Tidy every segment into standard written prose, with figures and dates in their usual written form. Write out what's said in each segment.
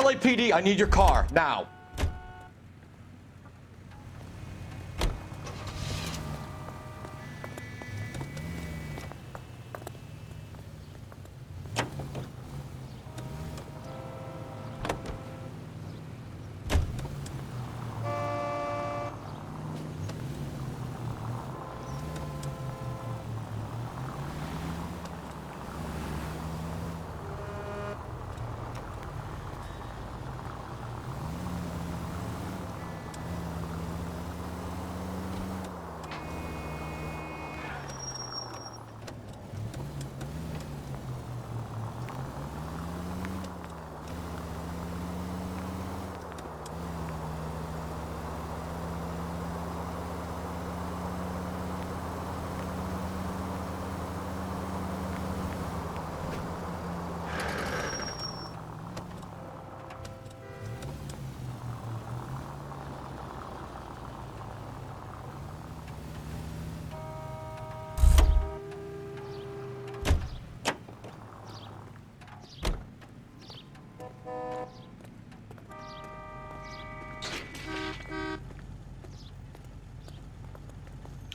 LAPD, I need your car, now.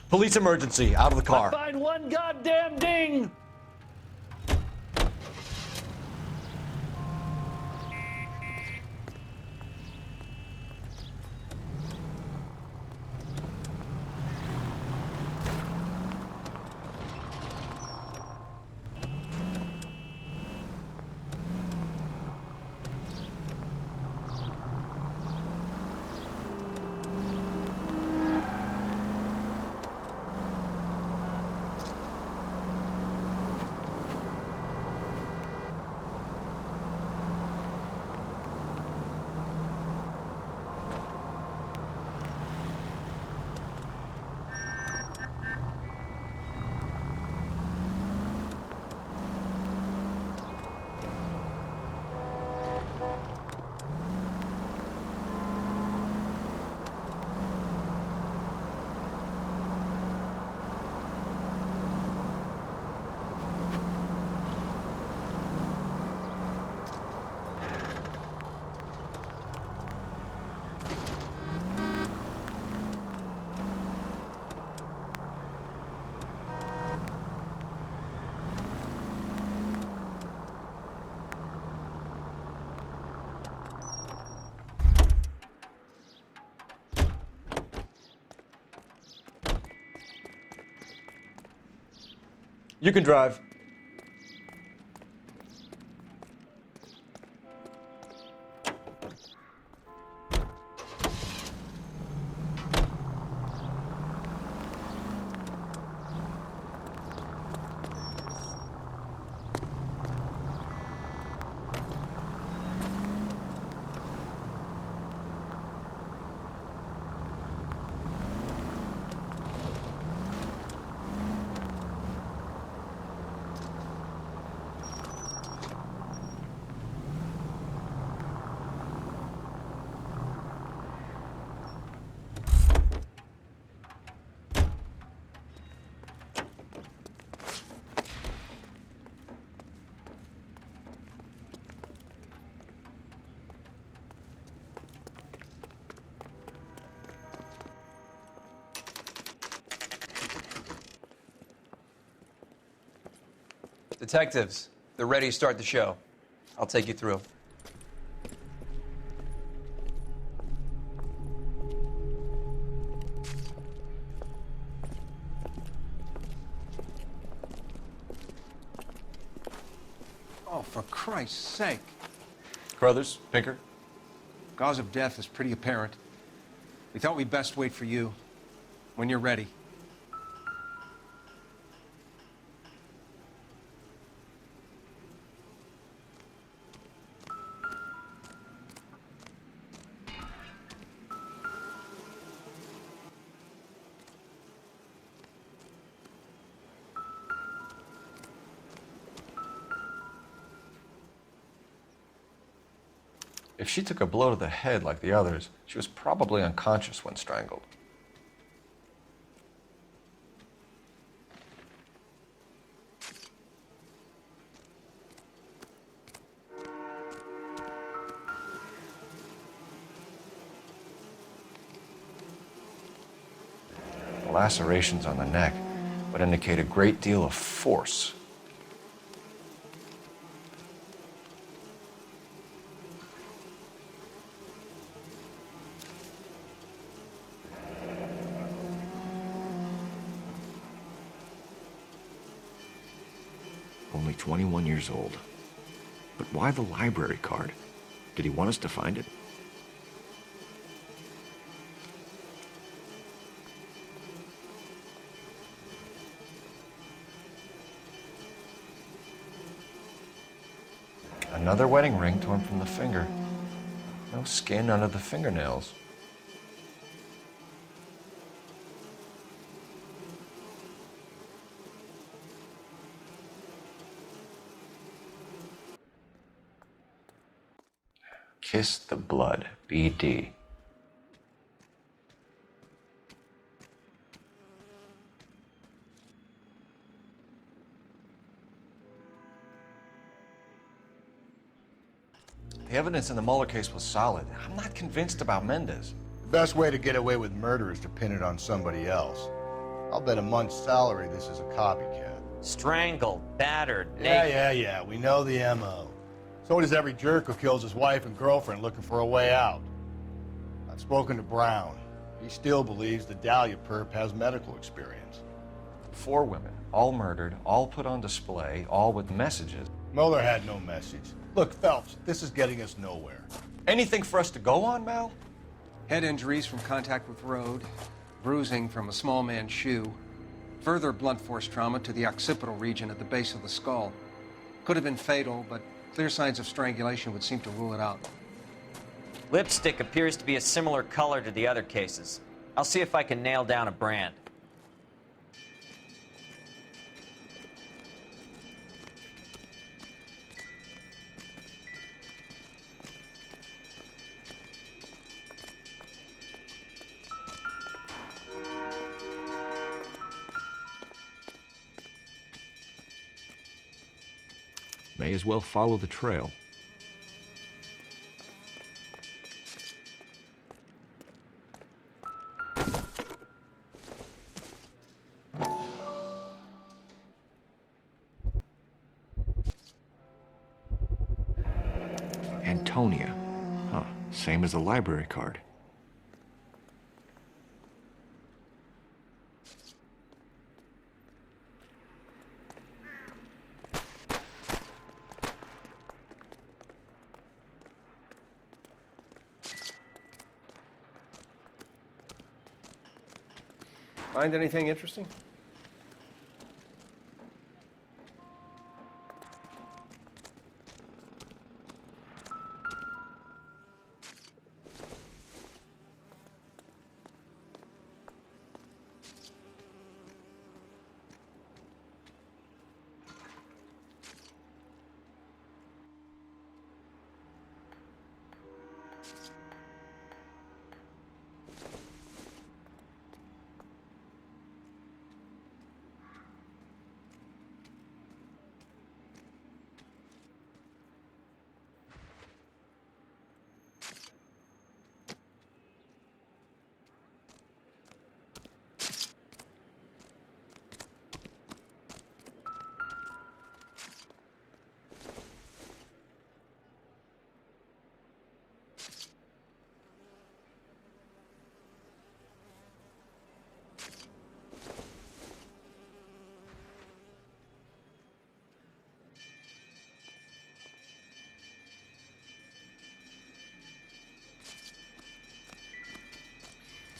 Police emergency, out of the car. Find one goddamn ding! You can drive. Detectives, they're ready to start the show. I'll take you through. Oh, for Christ's sake. Carruthers, Pinker. Cause of death is pretty apparent. We thought we'd best wait for you. When you're ready. If she took a blow to the head like the others, she was probably unconscious when strangled. lacerations on the neck would indicate a great deal of force. Only 21 years old. But why the library card? Did he want us to find it? Another wedding ring torn from the finger. No skin under the fingernails. Kiss the blood, BD. The evidence in the Mueller case was solid. I'm not convinced about Mendez. The best way to get away with murder is to pin it on somebody else. I'll bet a month's salary this is a copycat. Strangled, battered, Yeah, we know the M.O. So does every jerk who kills his wife and girlfriend looking for a way out. I've spoken to Brown. He still believes the Dahlia perp has medical experience. 4 women, all murdered, all put on display, all with messages. Mueller had no message. Look, Phelps, this is getting us nowhere. Anything for us to go on, Mal? Head injuries from contact with road, bruising from a small man's shoe, further blunt force trauma to the occipital region at the base of the skull. Could have been fatal, but clear signs of strangulation would seem to rule it out. Lipstick appears to be a similar color to the other cases. I'll see if I can nail down a brand. May as well follow the trail. Antonia. Huh, same as the library card. Find anything interesting?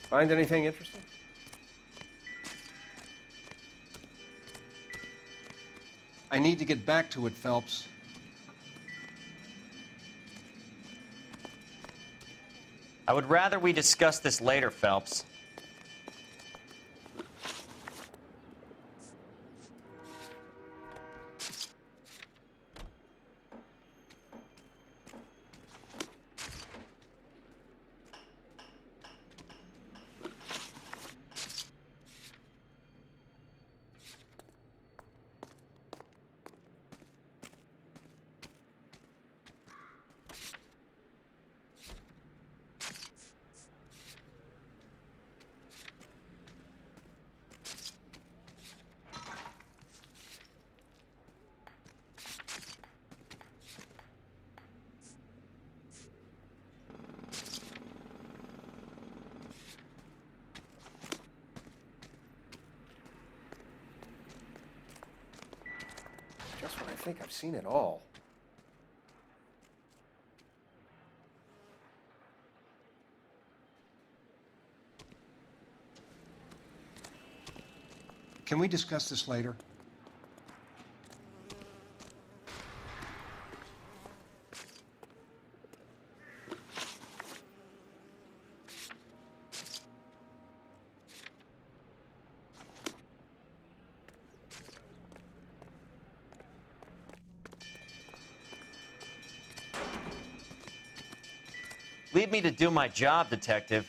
Find anything interesting? I need to get back to it, Phelps. I would rather we discuss this later, Phelps. Just when I think I've seen it all. Can we discuss this later? Leave me to do my job, Detective.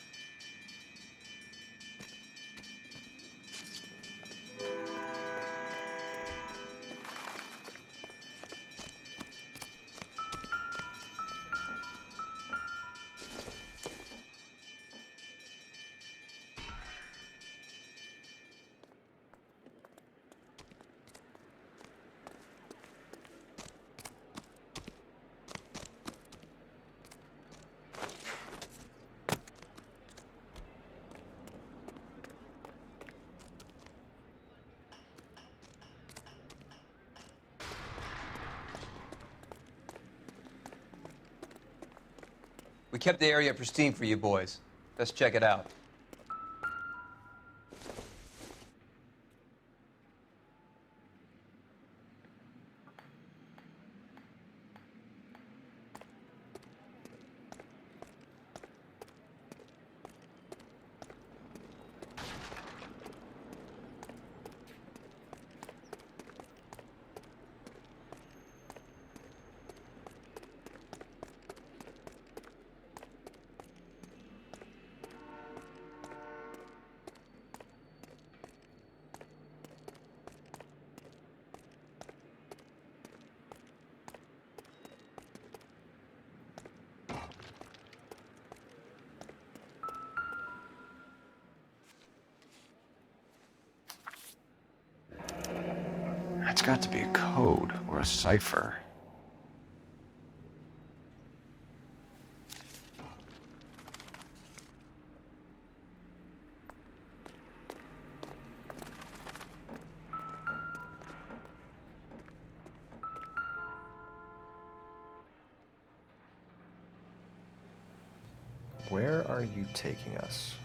We kept the area pristine for you boys. Let's check it out. That's got to be a code or a cipher. Where are you taking us?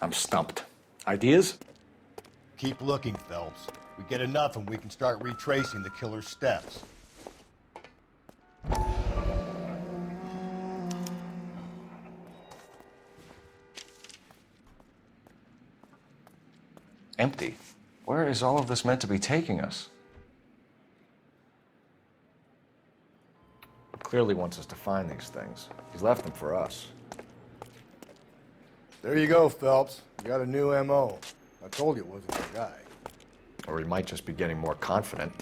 I'm stumped. Ideas? Keep looking, Phelps. We get enough and we can start retracing the killer's steps. Empty. Where is all of this meant to be taking us? He clearly wants us to find these things. He's left them for us. There you go, Phelps. You got a new M.O. I told you it wasn't your guy. Or he might just be getting more confident.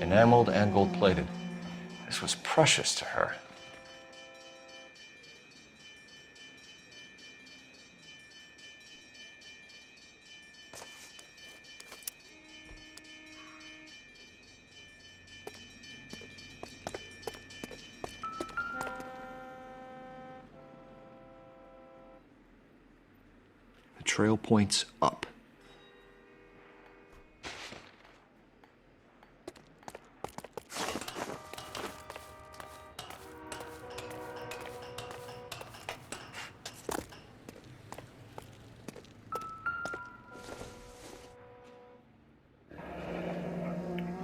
Enameled and gold-plated. This was precious to her. The trail points up.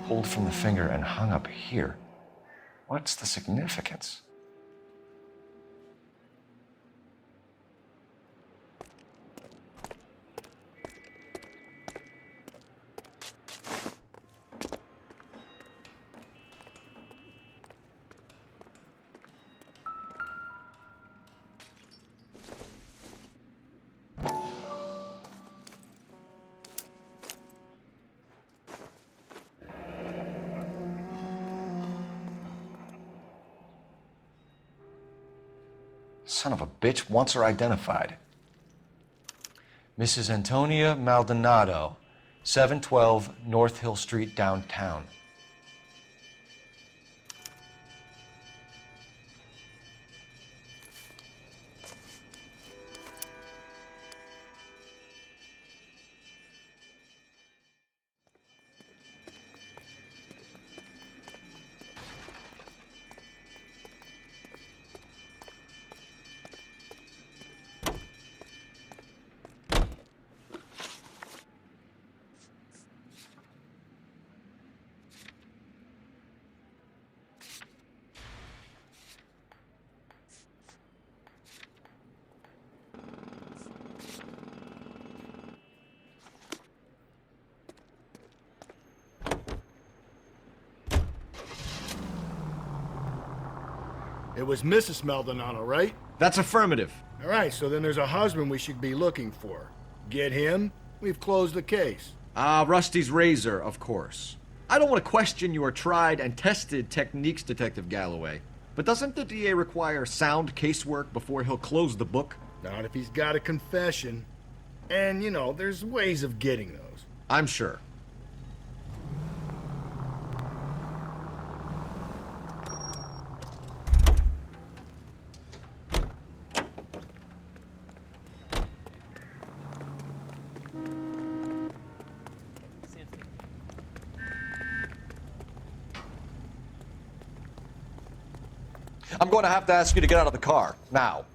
pulled from the finger and hung up here. What's the significance? Son of a bitch wants her identified. Mrs. Antonia Maldonado, 712 North Hill Street, downtown. It was Mrs. Maldonado, right? That's affirmative. All right, so then there's a husband we should be looking for. Get him, we've closed the case. Rusty's razor, of course. I don't want to question your tried and tested techniques, Detective Galloway. But doesn't the DA require sound casework before he'll close the book? Not if he's got a confession. And, you know, there's ways of getting those. I'm sure. I'm going to have to ask you to get out of the car, now.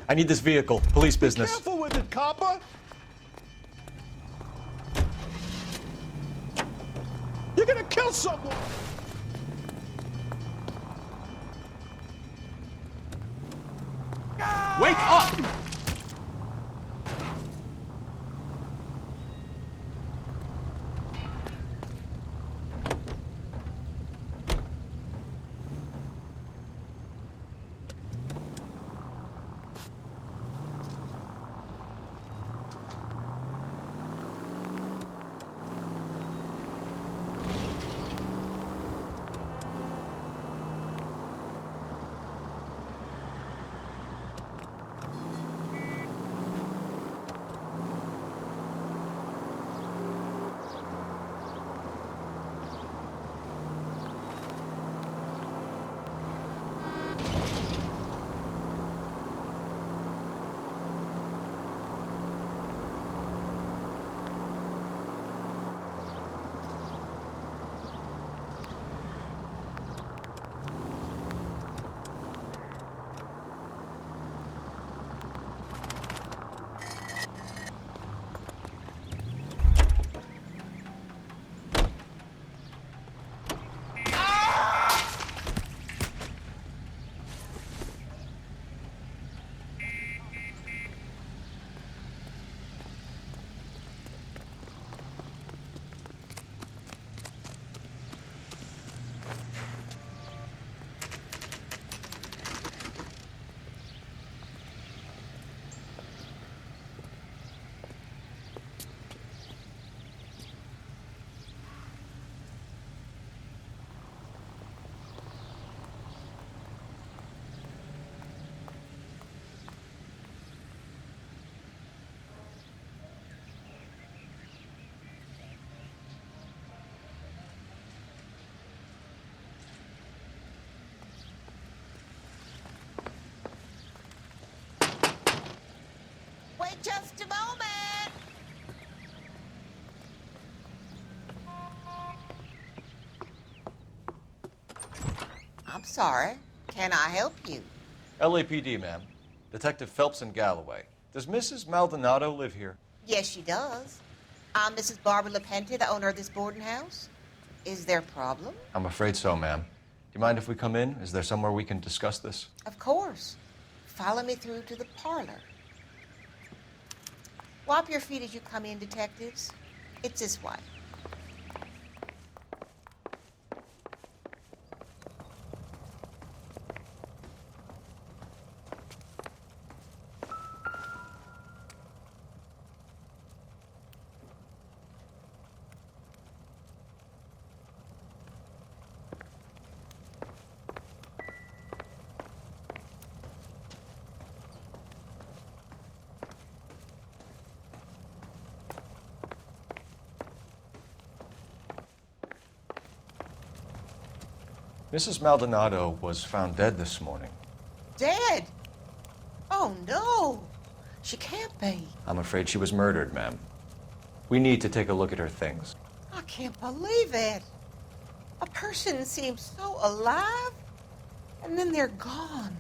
I need this vehicle. Police business. Careful with it, copper. You're gonna kill someone. Wake up! moment. I'm sorry. Can I help you? LAPD, ma'am. Detective Phelps and Galloway. Does Mrs. Maldonado live here? Yes, she does. I'm Mrs. Barbara LaPente, the owner of this boarding house. Is there a problem? I'm afraid so, ma'am. Do you mind if we come in? Is there somewhere we can discuss this? Of course. Follow me through to the parlor. Wipe your feet as you come in, detectives. It's this way. Mrs. Maldonado was found dead this morning. Dead? Oh, no. She can't be. I'm afraid she was murdered, ma'am. We need to take a look at her things. I can't believe it. A person seems so alive, and then they're gone.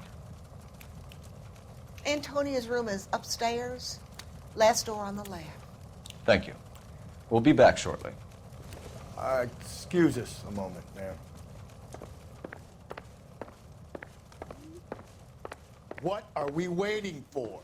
Antonia's room is upstairs, last door on the left. Thank you. We'll be back shortly. Excuse us a moment, ma'am. What are we waiting for?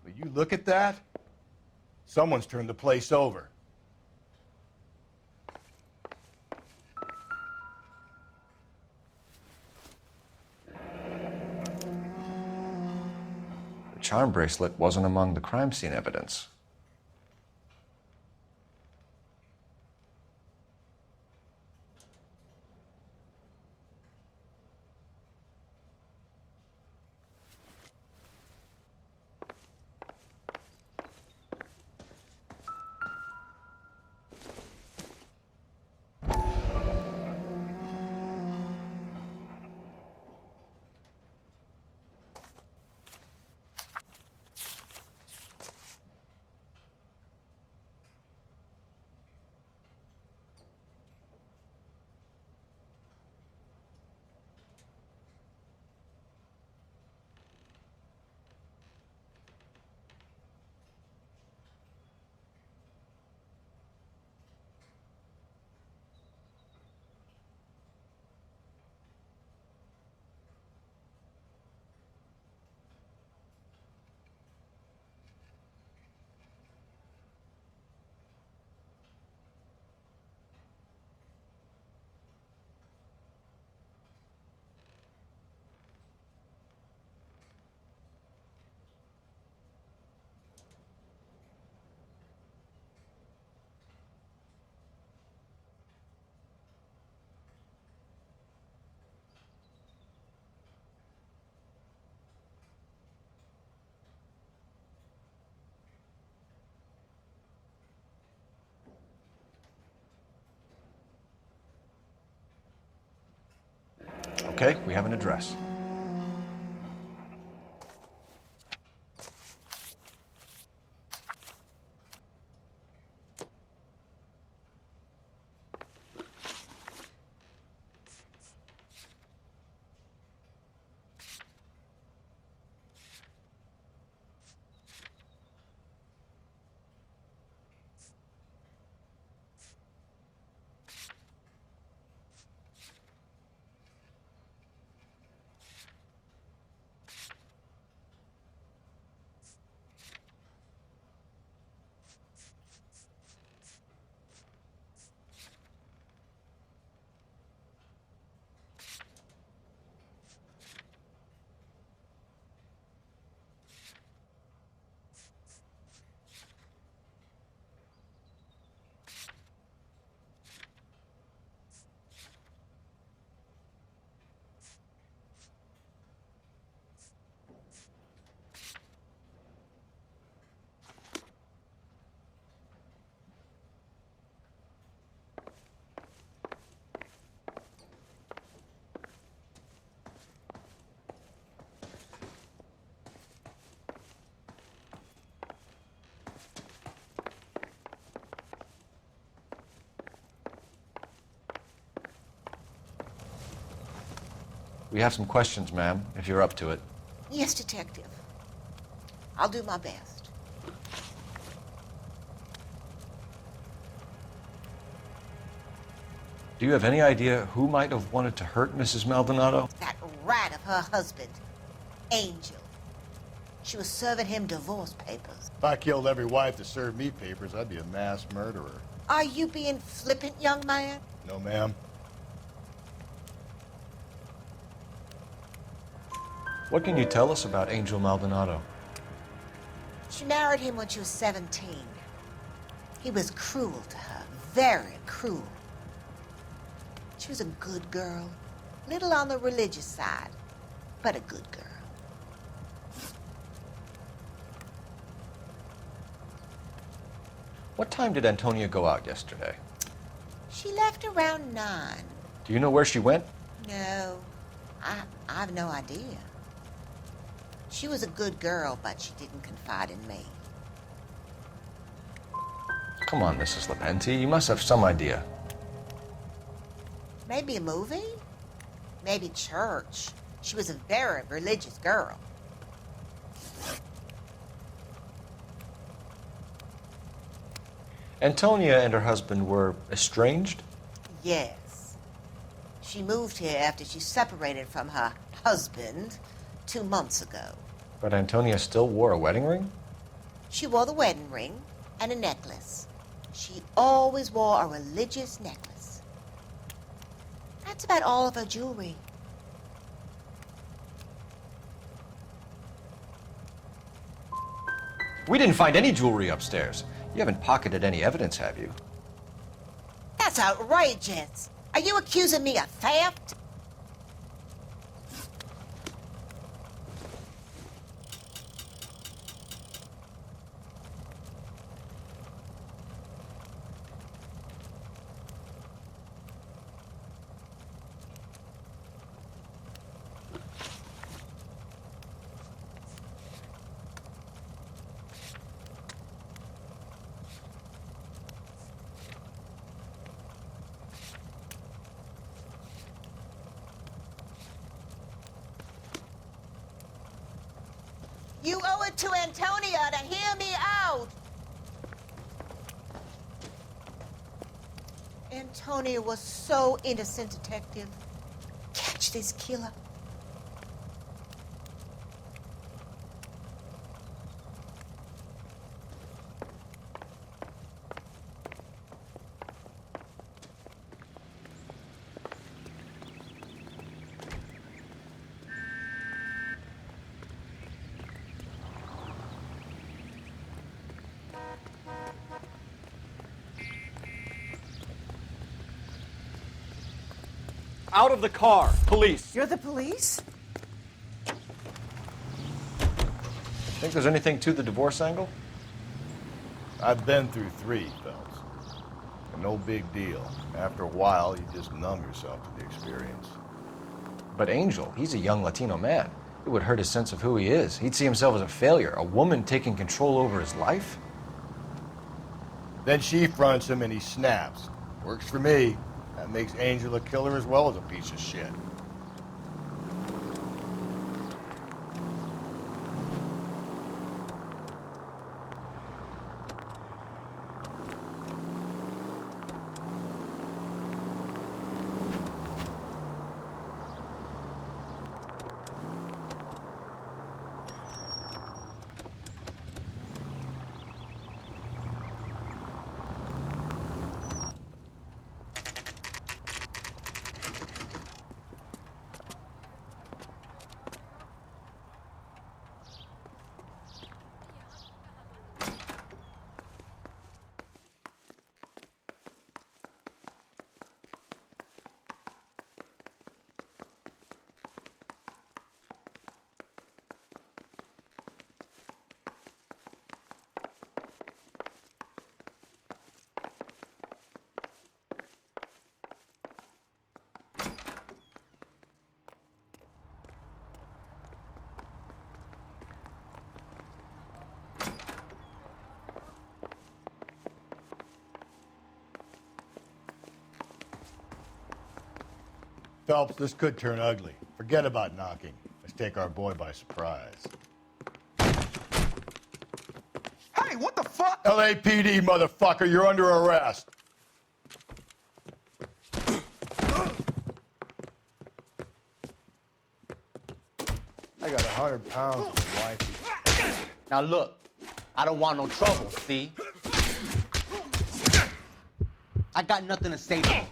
Will you look at that? Someone's turned the place over. The charm bracelet wasn't among the crime scene evidence. Okay, we have an address. We have some questions, ma'am, if you're up to it. Yes, Detective. I'll do my best. Do you have any idea who might have wanted to hurt Mrs. Maldonado? That rat of her husband, Angel. She was serving him divorce papers. If I killed every wife that served me papers, I'd be a mass murderer. Are you being flippant, young man? No, ma'am. What can you tell us about Angel Maldonado? She married him when she was 17. He was cruel to her, very cruel. She was a good girl, little on the religious side, but a good girl. What time did Antonia go out yesterday? She left around 9. Do you know where she went? No, I've no idea. She was a good girl, but she didn't confide in me. Come on, Mrs. Lepenti, you must have some idea. Maybe a movie? Maybe church. She was a very religious girl. Antonia and her husband were estranged? Yes. She moved here after she separated from her husband 2 months ago. But Antonia still wore a wedding ring? She wore the wedding ring and a necklace. She always wore a religious necklace. That's about all of her jewelry. We didn't find any jewelry upstairs. You haven't pocketed any evidence, have you? That's outrageous. Are you accusing me of theft? You owe it to Antonia to hear me out. Antonia was so innocent, Detective. Catch this killer. Out of the car, police. You're the police? Think there's anything to the divorce angle? I've been through 3, Phelps. And no big deal. After a while, you just numb yourself to the experience. But Angel, he's a young Latino man. It would hurt his sense of who he is. He'd see himself as a failure, a woman taking control over his life. Then she fronts him and he snaps. Works for me. That makes Angel a killer as well as a piece of shit. Phelps, this could turn ugly. Forget Forget about knocking. Let's take our boy by surprise. Hey, what the fuck? LAPD, motherfucker, you're under arrest. I got 100 pounds of the wife. Now look, I don't want no trouble, see? I got nothing to say to you.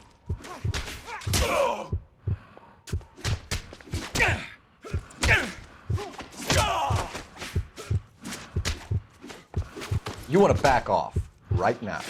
You want to back off right now.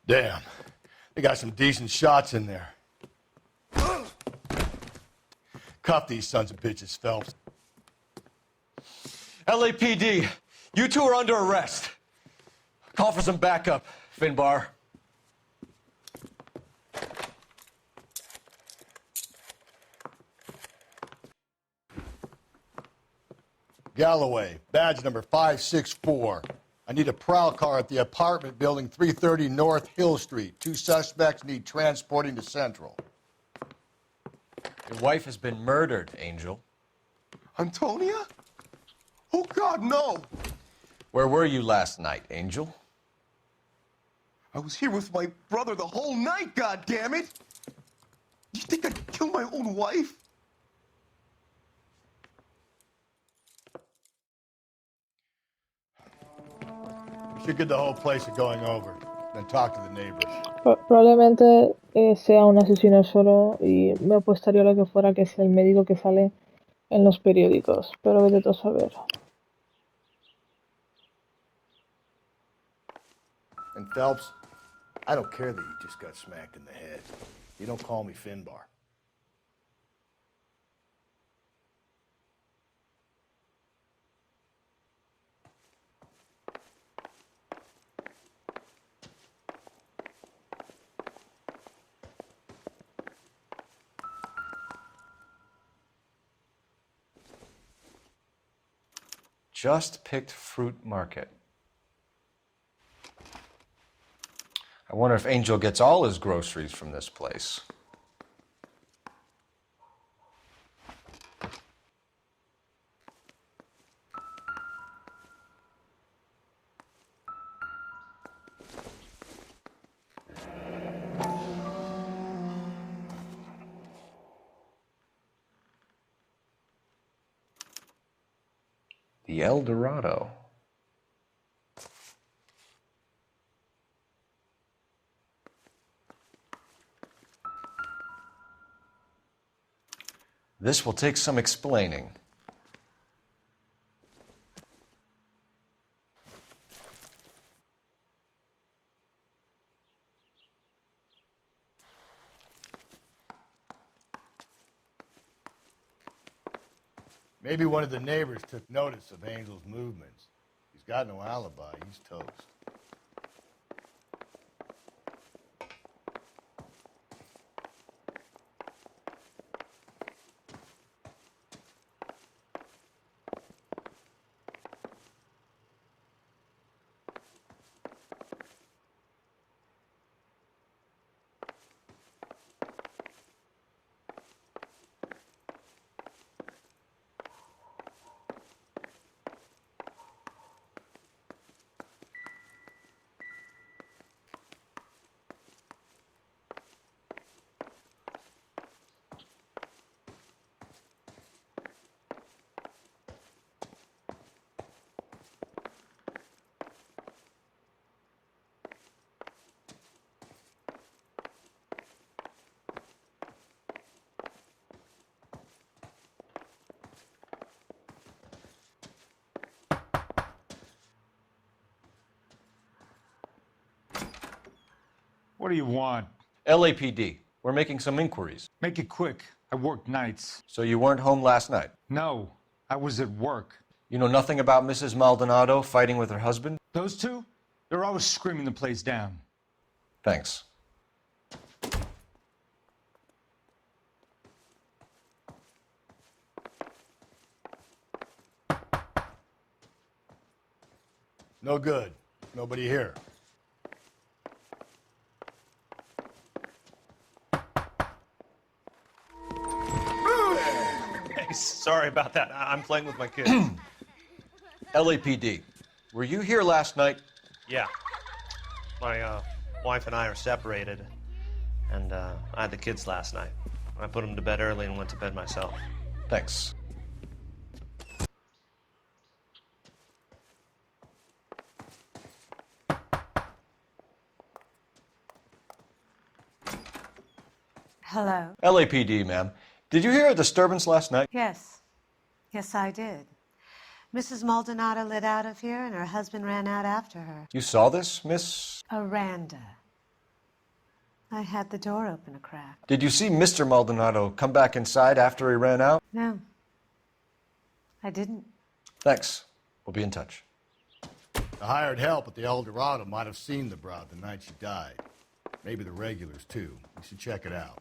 Damn, they got some decent shots in there. Cuff these sons of bitches, Phelps. LAPD, you two are under arrest. Call for some backup, Finbar. Galloway, badge number 564. I need a prowl car at the apartment building 330 North Hill Street. 2 suspects need transporting to Central. Your wife has been murdered, Angel. Antonia? Oh, God, no. Where were you last night, Angel? I was here with my brother the whole night, God damn it! You think I'd kill my own wife? We should get the whole place a going over, then talk to the neighbors. Probablemente sea un asesino solo y me apostaría a lo que fuera que sea el médico que sale en los periódicos, pero vete tú a saber. And Phelps, I don't care that you just got smacked in the head. You don't call me Finbar. Just picked fruit market. I wonder if Angel gets all his groceries from this place. The El Dorado. This will take some explaining. Maybe one of the neighbors took notice of Angel's movements. He's got no alibi. He's toast. What do you want? LAPD. We're making some inquiries. Make it quick. I work nights. So you weren't home last night? No, I was at work. You know nothing about Mrs. Maldonado fighting with her husband? Those two? They're always screaming the place down. Thanks. No good. Nobody here. Hey, sorry about that. I'm playing with my kids. LAPD. Were you here last night? Yeah. My wife and I are separated, and I had the kids last night. I put them to bed early and went to bed myself. Thanks. Hello? LAPD, ma'am. Did you hear a disturbance last night? Yes. Yes, I did. Mrs. Maldonado lit out of here, and her husband ran out after her. You saw this, Miss? Aranda. I had the door open a crack. Did you see Mr. Maldonado come back inside after he ran out? No. I didn't. Thanks. We'll be in touch. The hired help at the El Dorado might have seen the broad the night she died. Maybe the regulars, too. We should check it out.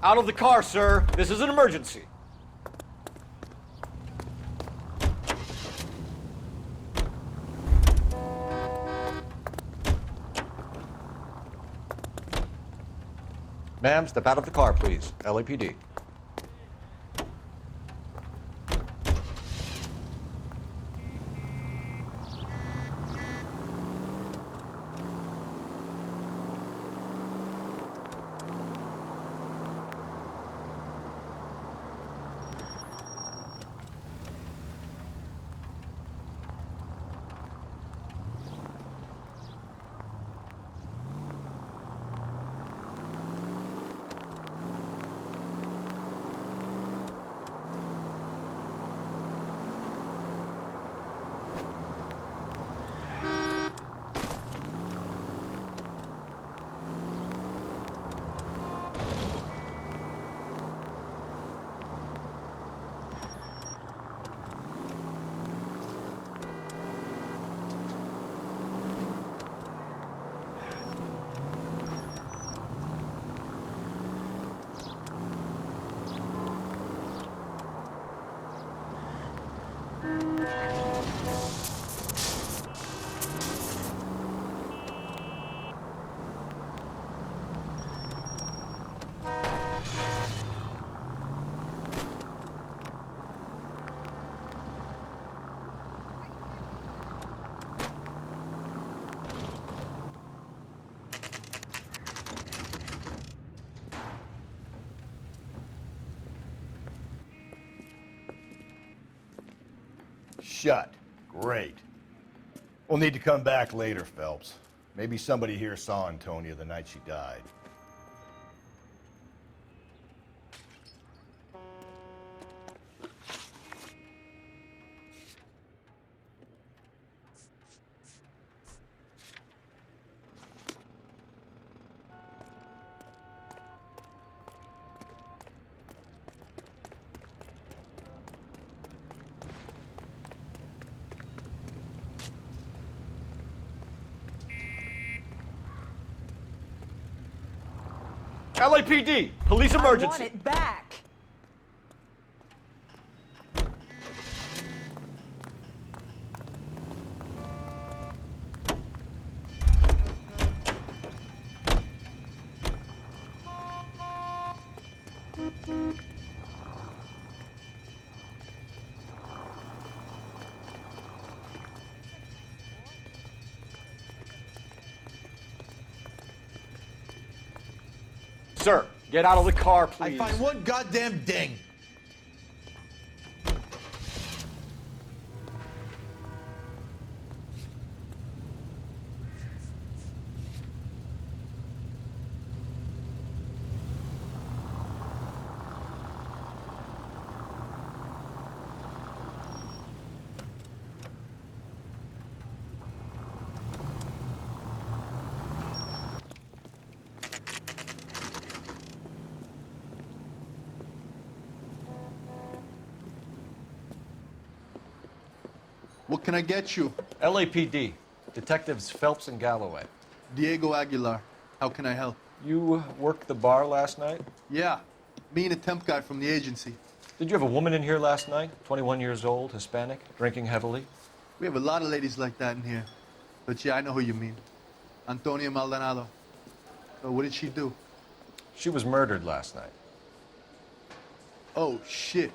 Out of the car, sir. This is an emergency. Ma'am, step out of the car, please. LAPD. Shut. Great. We'll need to come back later, Phelps. Maybe somebody here saw Antonia the night she died. LAPD! Police emergency! I want it back. Sir, get out of the car, please. I find one goddamn ding. What can I get you? LAPD. Detectives Phelps and Galloway. Diego Aguilar. How can I help? You worked the bar last night? Yeah. Me and a temp guy from the agency. Did you have a woman in here last night? 21 years old, Hispanic, drinking heavily? We have a lot of ladies like that in here. But yeah, I know who you mean. Antonia Maldonado. So what did she do? She was murdered last night. Oh, shit.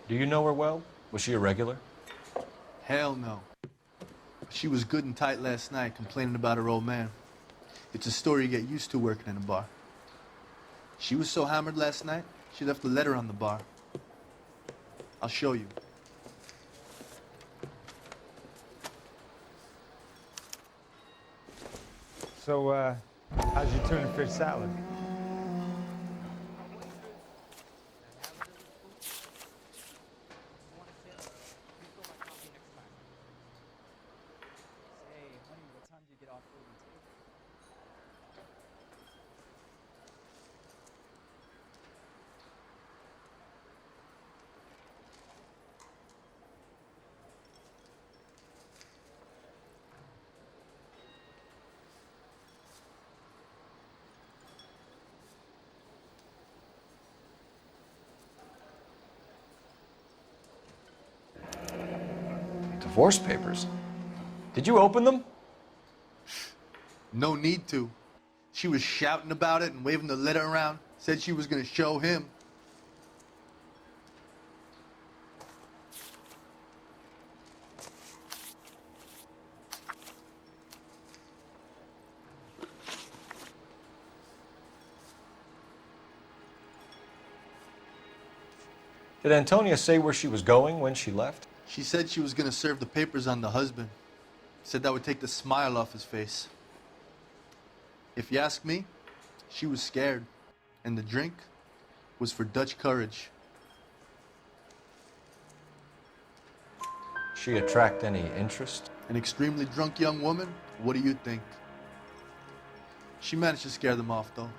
Do you know her well? Was she a regular? Hell no. She was good and tight last night, complaining about her old man. It's a story you get used to working in a bar. She was so hammered last night, she left a letter on the bar. I'll show you. So, how's your tuna fish salad? Divorce papers. Did you open them? No need to. She was shouting about it and waving the letter around. Said she was gonna show him. Did Antonia say where she was going when she left? She said she was gonna serve the papers on the husband. Said that would take the smile off his face. If you ask me, she was scared. And the drink was for Dutch courage. She attract any interest? An extremely drunk young woman? What do you think? She managed to scare them off, though.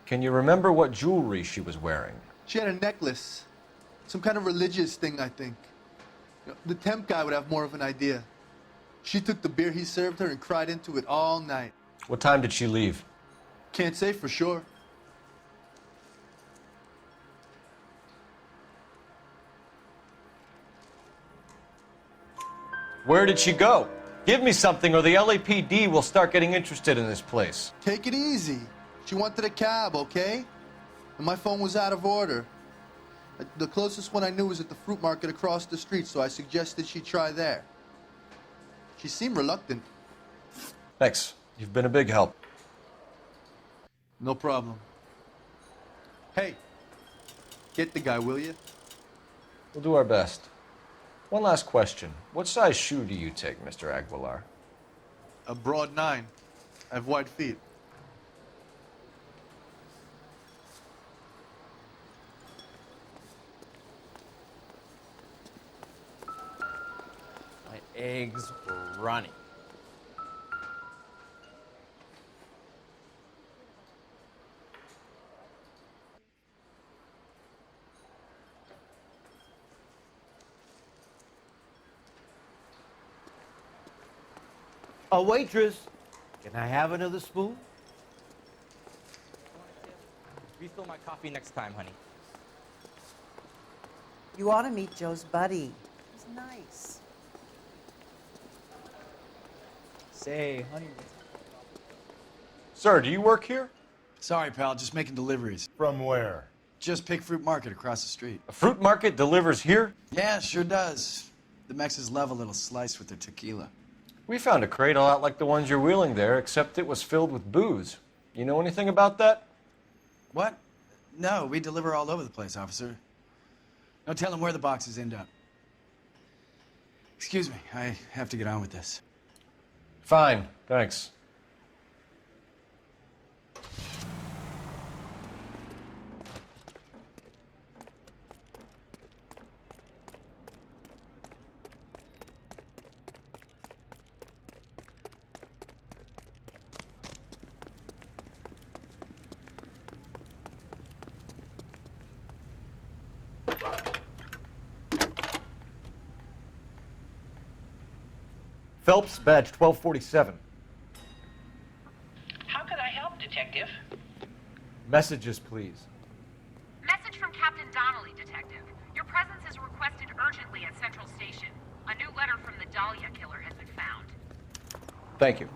Can you remember what jewelry she was wearing? She had a necklace. Some kind of religious thing, I think. The temp guy would have more of an idea. She took the beer he served her and cried into it all night. What time did she leave? Can't say for sure. Where did she go? Give me something or the LAPD will start getting interested in this place. Take it easy. She wanted a cab, okay? And my phone was out of order. The closest one I knew was at the fruit market across the street, so I suggested she try there. She seemed reluctant. Thanks. You've been a big help. No problem. Hey, get the guy, will you? We'll do our best. One last question. What size shoe do you take, Mr. Aguilar? A broad 9. I have wide feet. My eggs were running. A waitress. Can I have another spoon? Refill my coffee next time, honey. You ought to meet Joe's buddy. He's nice. Say, honey. Sir, do you work here? Sorry, pal, just making deliveries. From where? Just Pick Fruit Market across the street. A fruit market delivers here? Yeah, sure does. The Mexes love a little slice with their tequila. We found a crate a lot like the ones you're wheeling there, except it was filled with booze. You know anything about that? What? No, we deliver all over the place, officer. No telling where the boxes end up. Excuse me, I have to get on with this. Fine, thanks. Phelps, badge 1247. How can I help, Detective? Messages, please. Message from Captain Donnelly, Detective. Your presence is requested urgently at Central Station. A new letter from the Dahlia killer has been found. Thank you.